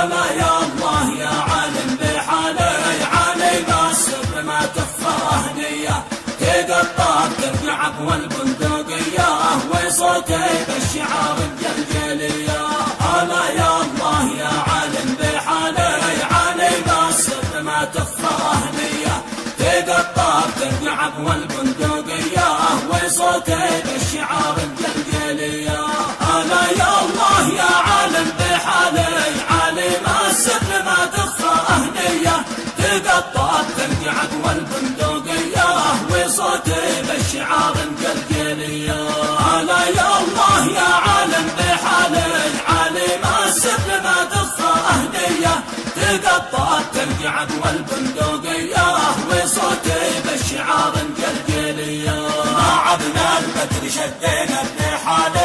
هلا يا الله يا عالم بحالي علي ما السر ما تخفى هدية تقطع ترجع والبندقية وصوتي بالشعار الجلجلية. هلا يا الله يا عالم بحالي علي ما السر ما تخفى هدية تقطع ترجع والبندقية وصوتي بالشعار الجلجلية. هلا يا الله يا عالم بحالي علي ما السر ما تخفى هدية تقطع ترجع والبندقية وصوتي بالشعار الجلجلية. هلا يا الله يا عالم بحالي علي ما السر ما تخفى هدية تقطع ترجع والبندقية وصوتي بالشعار الجلجلية. ما عدنا البدر شدينا بحالي